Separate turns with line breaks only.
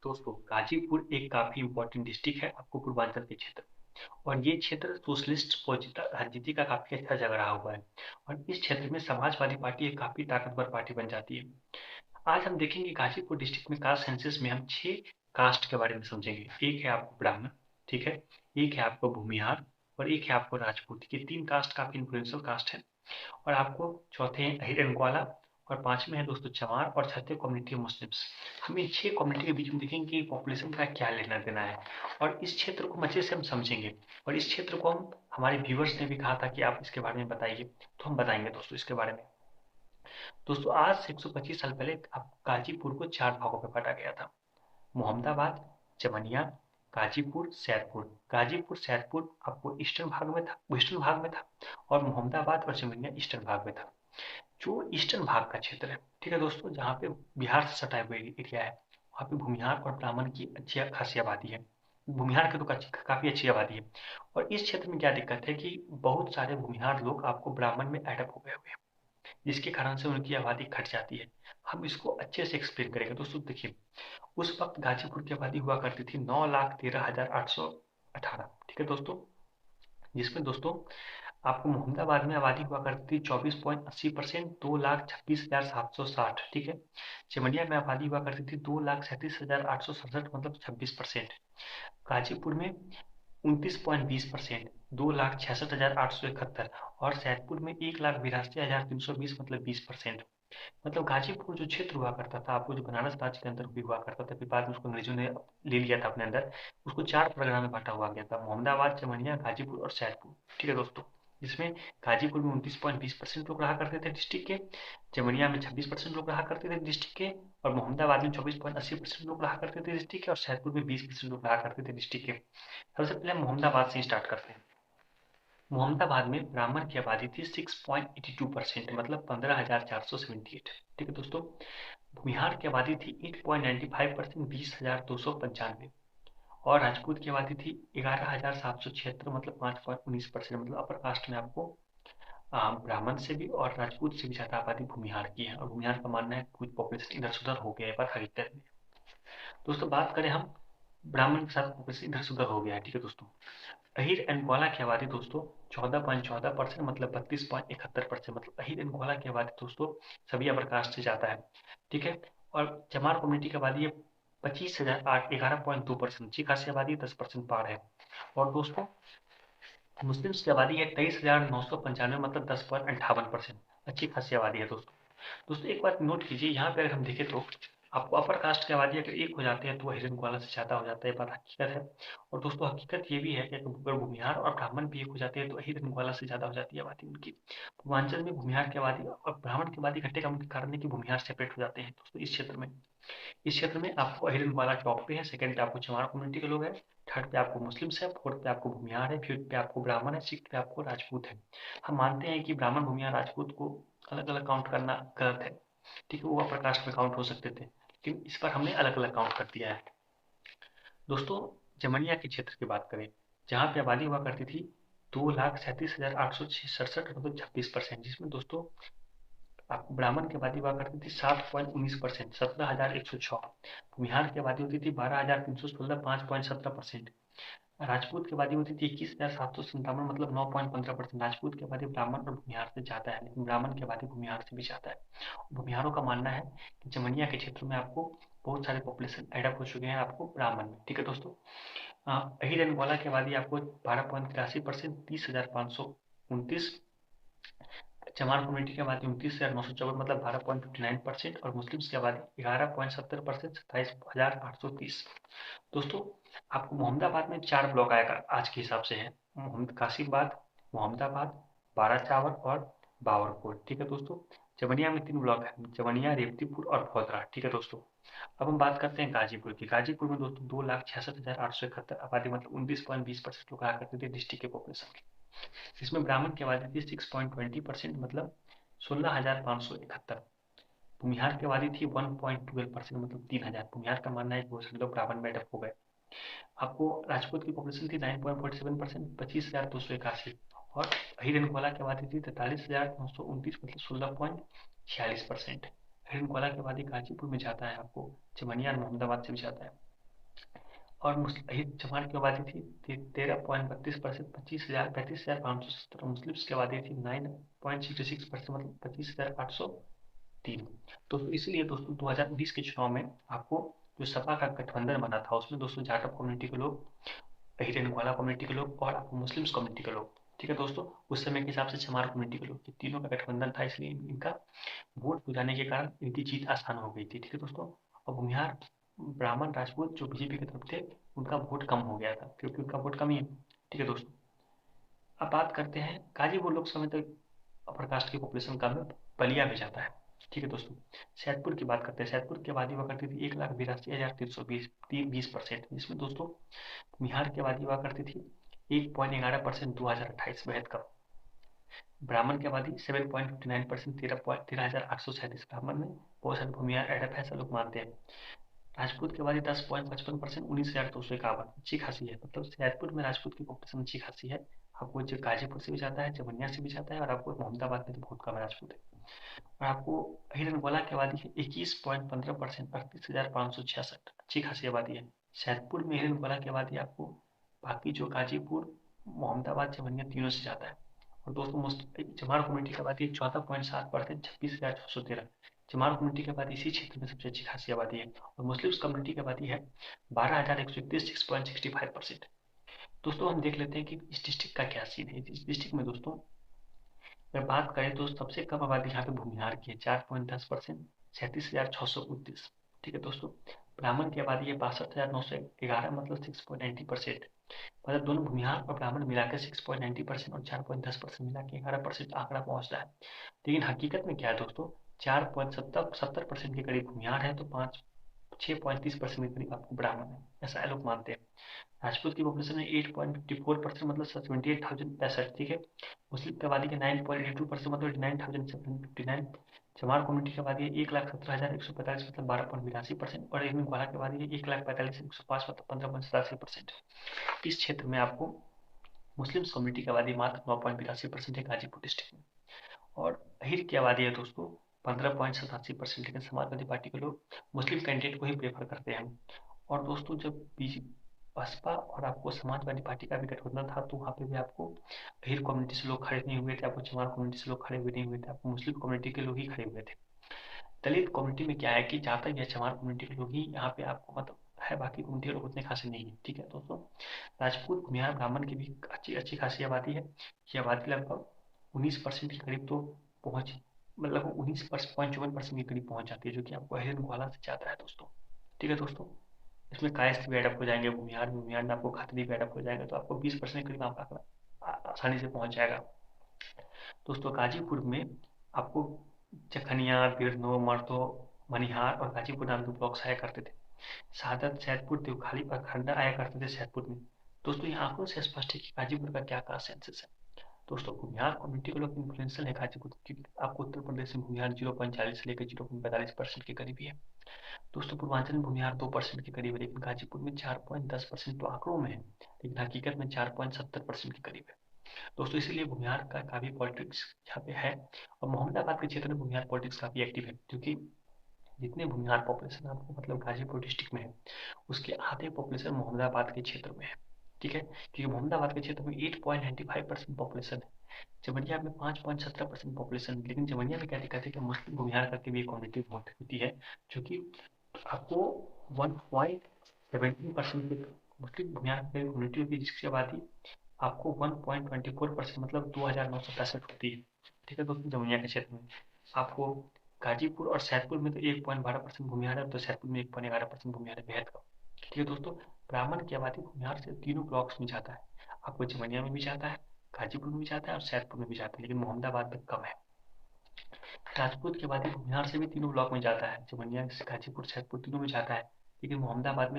दोस्तों, गाजीपुर एक काफी इम्पोर्टेंट डिस्ट्रिक्ट है आपको पूर्वांचल के क्षेत्र। और ये क्षेत्र सोशलिस्ट राजनीति का काफी अच्छा जगह रहा हुआ है। और इस क्षेत्र में समाजवादी पार्टी एक काफी ताकतवर पार्टी बन जाती है। आज हम देखेंगे गाजीपुर डिस्ट्रिक्ट में कास्ट सेंसस में हम 6 कास्ट के बारे में समझेंगे। एक है आपको ब्राह्मण, ठीक है, एक है आपको भूमिहार, और एक है आपको राजपूत। ये 3 कास्ट काफी इन्फ्लुएंशियल कास्ट है। और आपको चौथे हैं हिरनग्वाला, और पांचवें हैं दोस्तों चमार, और छठे कम्युनिटी मुस्लिम्स। हम इन 6 कम्युनिटी के बीच में देखेंगे कि पॉपुलेशन का क्या लेना देना है, और इस क्षेत्र को अच्छे से हम समझेंगे। और इस क्षेत्र को हम हमारे व्यूवर्स ने भी कहा था कि आप इसके बारे में बताइए, तो हम बताएंगे दोस्तों इसके बारे में। दोस्तों, आज से 125 साल पहले गाजीपुर को 4 भागों में बांटा गया था। मोहम्मदाबाद, चमनिया, गाजीपुर, सैदपुर। गाजीपुर सैदपुर आपको ईस्टर्न भाग में था, वेस्टर्न भाग में था, और मोहम्मदाबाद और चमनिया ईस्टर्न भाग में था। जो ईस्टर्न भाग का क्षेत्र है, ठीक है दोस्तों, जहाँ पे बिहार से सटा हुआ एरिया है, वहाँ पे भूमिहार और ब्राह्मण की अच्छी खासी आबादी है। भूमिहार की तो काफी अच्छी आबादी है। और इस क्षेत्र में क्या दिक्कत है कि बहुत सारे भूमिहार लोग आपको ब्राह्मण में एडअप हो गए हुए हैं, जिसके कारण से उनकी आबादी घट जाती है। हम इसको अच्छे से एक्सप्लेन करेंगे दोस्तों। देखिए, उस वक्त गाजीपुर की आबादी हुआ करती थी 9,13,818, ठीक है दोस्तों, जिसमें दोस्तों आपको मोहम्मदाबाद में आबादी हुआ करती थी 24.80%, 2,26,760, ठीक है। चिमनिया में आबादी हुआ करती थी 2,37,867, मतलब 26%। गाजीपुर में 29.20%, 2,66,871, और सैदपुर में 1,82,320, मतलब 20%। मतलब गाजीपुर जो क्षेत्र हुआ करता था, आपको जो बनारस राज्य के अंदर भी हुआ करता था, फिर बाद में उसको अंग्रेजों ने ले लिया था अपने अंदर। उसको 4 परगना में बांटा हुआ गया था: मोहम्मदाबाद, चमनिया, गाजीपुर और सैदपुर, ठीक है दोस्तों। जिसमें गाजीपुर में 29.20% लोग रहा करते थे डिस्ट्रिक्ट के, चमनिया में 26% लोग रहा करते थे डिस्ट्रिक्ट के, और मोहम्मदाबाद में 24.80% लोग रहा करते थे डिस्ट्रिक्ट के, और सैदपुर में 20% लोग रहा करते थे डिस्ट्रिक्ट के। सबसे पहले मोहम्मदाबाद से स्टार्ट करते हैं। मोहम्मदाबाद में ब्राह्मण की आबादी थी 6.82%, मतलब 15,478, ठीक है दोस्तों। बिहार की आबादी थी 8.95%, 20,295, और राजपूत की आबादी थी 11,776, मतलब 5.19%। मतलब अपर कास्ट में आपको ब्राह्मण से भी और राजपूत से भी ज्यादा आबादी भूमिहार की है। और भूमिहार का मानना है कुछ पॉपुलेशन इधर सुधर हो गया है पर हकीकत में। दोस्तों, बात करें हम ब्राह्मण के साथ पॉपुलेशन इधर सुधर हो गया है, ठीक है दोस्तों। अहीर एंड ग्वाला की आबादी दोस्तों 14.14%, मतलब 32.71%। मतलब अहीर एंड ग्वाला की आबादी दोस्तों सभी अपर कास्ट से ज्यादा है, ठीक है। और चमार कम्युनिटी की आबादी है 25,008, 11.2%। अच्छी खासी आबादी 10% पार है। और दोस्तों, मुस्लिम्स की आबादी है 23,995, मतलब 10.58%। अच्छी खासी आबादी है दोस्तों। दोस्तों, एक बात नोट कीजिए, यहाँ पे अगर हम देखें तो आपको अपर कास्ट की आबादी अगर एक हो जाती है तो वह हिरन ग्वाला से ज्यादा हो जाता है, ये बात हकीकत है। और दोस्तों, हकीकत ये भी है कि अगर भूमिहार और ब्राह्मण भी एक हो जाते हैं तो हिरन ग्वाला से ज्यादा हो जाती है आबादी उनकी। पूर्वांचल में भूमिहार की आबादी और ब्राह्मण की आबादी घटने का मुख्य कारण है कि भूमिहार सेपरेट हो जाते हैं दोस्तों इस क्षेत्र में। इस क्षेत्र में आपको हिरन ग्वाला टॉप पे है, सेकंड पे आपको चमार कम्युनिटी के लोग हैं, थर्ड पे आपको मुस्लिम्स है, फोर्थ पे आपको भूमिहार है, फिफ्थ पे आपको ब्राह्मण है, सिक्स पे आपको राजपूत है। हम मानते हैं कि ब्राह्मण, भूमिहार, राजपूत को अलग अलग काउंट करना गलत है, ठीक है। वो अपर कास्ट में काउंट हो सकते थे, लेकिन इस पर हमने अलग अलग काउंट कर दिया है। दोस्तों, जमनिया के क्षेत्र की बात करें, जहाँ पे आबादी हुआ करती थी 2,37,867, मतलब 26%, जिसमें दोस्तों आपको ब्राह्मण की आबादी हुआ करती थी 7.19%, 17,106। भूमिहार की आबादी होती थी 12,316, 5.17%। राजपूत की आबादी होती थी 21,757, मतलब 9.15%। राजपूत की आबादी ब्राह्मण और भूमिहार से ज्यादा है, लेकिन ब्राह्मण की आबादी भूमिहार से भी ज्यादा है। भूमिहारों का मानना है कि चमनिया के क्षेत्र में आपको बहुत सारे पॉपुलेशन एडअप हो चुके हैं आपको ब्राह्मण में, ठीक है दोस्तों। अहीर एंड ग्वाला की आबादी आपको 12.83%, 30,529। चमार कम्युनिटी की आबादी 29,954, मतलब 12.59%। और मुस्लिम्स की आबादी 11.70%, 27,830। दोस्तों, आपको मोहम्मदाबाद में 4 ब्लॉक आएगा आज के हिसाब से है: कासिमाबाद, मोहम्मदाबाद, बाराचावर और बावरकोट, ठीक है दोस्तों। जवनिया में 3 ब्लॉक है: जवनिया, रेवतीपुर और भोदरा, ठीक है दोस्तों। अब हम बात करते हैं गाजीपुर की। गाजीपुर में दोस्तों 2,66,871 आबादी, मतलब 19.20% लोग आया करते थे डिस्ट्रिक्ट के पॉपुलेशन की। इसमें ब्राह्मण की आबादी थी 6.20%, मतलब 16,571। भूमिहार की आबादी थी 1.12%, मतलब 3,000। भूमिहार का मानना है कि बहुत सारे लोग ब्राह्मण में एडअप हो गए। आपको राजपूत की पॉपुलेशन थी 9.47%, 25,281। और हिरनकोला की आबादी थी 43,929, मतलब 16.46%। हिरनकोला की आबादी गाजीपुर में जाता है आपको, चमनिया और मोहम्मदाबाद से भी जाता है। और चमार की आबादी थी 13.32%, 35,570। मुस्लिम्स की आबादी थी 9.66%, मतलब 25,803। तो इसलिए दोस्तों 2019 के चुनाव में आपको जो सपा का गठबंधन बना था उसमें दोस्तों जाटव कम्युनिटी के लोग, हिरेन वाला कम्युनिटी के लोग और आपको मुस्लिम्स कम्युनिटी के लोग, ठीक है दोस्तों, उस समय के हिसाब से चमार कम्युनिटी के लोग, ये तीनों का गठबंधन था, इसलिए इनका वोट हो जाने के कारण इनकी जीत आसान हो गई थी, ठीक है दोस्तों। और भूमिहार ब्राह्मण राजपूत जो बीजेपी की तरफ थे उनका वोट कम हो गया था, क्योंकि उनका वोट कम ही है, ठीक है दोस्तों। अब बात करते हैं गाजीपुर लोकसभा में, तो अपर कास्ट की पॉपुलेशन कम है, बलिया में जाता है, ठीक है दोस्तों। सैदपुर की बात करते हैं, सैदपुर की आबादी हुआ करती थी 1,82,320, 20%, जिसमें दोस्तों बिहार की आबादी हुआ करती थी 1.11%, 2028 बेहद कम। ब्राह्मण की आबादी 7.59%, 13,837 ब्राह्मण में बहुत सारे भूमिहार एडप है, ऐसा लोग मानते हैं। राजपूत की आबादी 10.55%, 19,251, अच्छी खासी है, मतलब सैदपुर में राजपूत की पॉपुलेशन अच्छी खासी है। आपको जो गाजीपुर से भी जाता है, चमनिया से भी जाता है, और आपको मोहम्मदाबाद में तो बहुत कम राजपूत है। और आपको हिरनगोला की आबादी है 21.15%, 38,566, अच्छी खासी आबादी है। सैदपुर में हिरनगोला की आबादी आपको बाकी जो गाजीपुर, मोहम्मदाबाद, चमनिया तीनों से ज़्यादा है। और दोस्तों चमार कम्युनिटी की आबादी 14.7%, 26,613। चमार कम्युनिटी की आबादी इसी क्षेत्र में सबसे अच्छी खासी आबादी है। और मुस्लिम कम्युनिटी की आबादी है 12,131, 6.65%। दोस्तों हम देख लेते हैं कि इस डिस्ट्रिक्ट का क्या सीन है। इस डिस्ट्रिक्ट में दोस्तों अगर बात करें तो सबसे कम आबादी यहाँ पे भूमिहार की है 4.10%, 37,629, ठीक है दोस्तों। ब्राह्मण की आबादी है 62,911, मतलब 6.90%, मतलब दोनों भूमिहार और ब्राह्मण मिलाकर 6.90% और 4.10% मिला के 11% आंकड़ा पहुंचता है। लेकिन हकीकत में क्या है दोस्तों, 4.70% के करीब भूमिहार है, तो 6.30% के करीब आपको ब्राह्मण है, ऐसा लोग मानते हैं। राजपूत की पॉपुलेशन है 8.54%, मतलब 78,065, ठीक है। मुस्लिम की आबादी है 9.82%, मतलब 89,759। चमार कम्युनिटी की आबादी है 1,17,145, मतलब 12.82%। और इसमें ग्वाला की आबादी है 1,45,105, मतलब 15.87%। इस क्षेत्र में आपको मुस्लिम कम्युनिटी की आबादी मात्र 9.82% है गाजीपुर डिस्ट्रिक्ट में। और अहीर की आबादी है दोस्तों 15.87%, लेकिन समाजवादी पार्टी के लोग मुस्लिम कैंडिडेट को ही प्रेफर करते हैं। और दोस्तों जब बसपा और आपको समाजवादी पार्टी का भी गठबंधन था, तो वहाँ पे भी आपको अहीर कम्युनिटी से लोग खड़े नहीं हुए थे, आपको चमार कम्युनिटी से लोग खड़े हुए नहीं हुए थे, आपको मुस्लिम कम्युनिटी के लोग ही खड़े हुए थे। दलित कम्युनिटी में क्या है कि जहाँ तक यह चमार कम्युनिटी के लोग ही यहाँ पे आपको मतलब है, बाकी कम्युनिटी के लोग उतने खासे नहीं है, ठीक है दोस्तों। राजपूत भूमिहार ब्राह्मण की भी अच्छी अच्छी खासी आबादी है। ये आबादी लगभग 19% के करीब तो पहुंच, मतलब 19.54% के करीब पहुंच जाती है, जो कि आपको अहिरन ग्वाला से ज़्यादा है दोस्तों, ठीक है दोस्तों। इसमें कायस्थ भी एडअप हो जाएंगे, भूमिहार में आपको खत्री भी एडअप हो जाएंगे, तो आपको 20% के करीब आपका आंकड़ा आसानी से पहुंच जाएगा। दोस्तों गाजीपुर में आपको जखनिया, बिरनो, मर्दो, मनिहार और गाजीपुर नाम के ब्लॉक्स आया करते थे। सादत, सैदपुर, देवखाली और खंडा आया करते थे सैदपुर में। दोस्तों ये आंकड़ों से स्पष्ट है कि गाजीपुर का क्या कास्ट सेंसस है। दोस्तों भूमिहार कम्युनिटी के लोग इन्फ्लुएंशियल है गाजीपुर, क्योंकि आपको उत्तर प्रदेश में भूमिहार 0.40 से लेकर 0.42% के करीब ही है। दोस्तों पूर्वांचल में भूमिहार 2% के करीब है, लेकिन गाजीपुर में 4.10% तो आंकड़ों में है, लेकिन हकीकत में 4.70% के करीब है। दोस्तों इसीलिए भूमिहार का काफी पॉलिटिक्स यहाँ पे है। और मोहम्मदाबाद के क्षेत्र में भूमिहार पॉलिटिक्स काफी एक्टिव है, क्योंकि जितने भूमिहार पॉपुलेशन आपको मतलब गाजीपुर डिस्ट्रिक्ट में है, उसके आधे पॉपुलेशन मोहम्मदाबाद के क्षेत्र में है, ठीक है। क्योंकि मोहम्मदाबाद के क्षेत्र में 8.95% पॉपुलेशन है, जमनिया में 5.17% पॉपुलेशन। लेकिन जमनिया में क्या दिक्कत है कि मुस्लिम भूमिहार करके भी एक कम्युनिटी बहुत होती है, जो कि आपको 1.17% के मुस्लिम भूमिहार की कम्युनिटी होती है, जिसकी आबादी आपको 1.24%, मतलब 2,965 होती है, ठीक है दोस्तों। जमुनिया के क्षेत्र में आपको गाजीपुर और सैदपुर में तो 1.12% भूमिहार है, तो सैदपुर में 1.11% भूमिहार है, बेहद कम, ठीक है दोस्तों। ब्राह्मण की आबादी भूमिहार से तीनों ब्लॉक्स में जाता है, आपको जमनिया में भी जाता है, गाजीपुर में भी जाता है और सैदपुर में भी जाता है, लेकिन मोहम्मदाबाद में कम है। राजपूत की आबादी भूमिहार से भी तीनों ब्लॉक में जाता है, जमनिया, गाजीपुर, सैदपुर तीनों में जाता है, लेकिन मोहम्मदाबाद में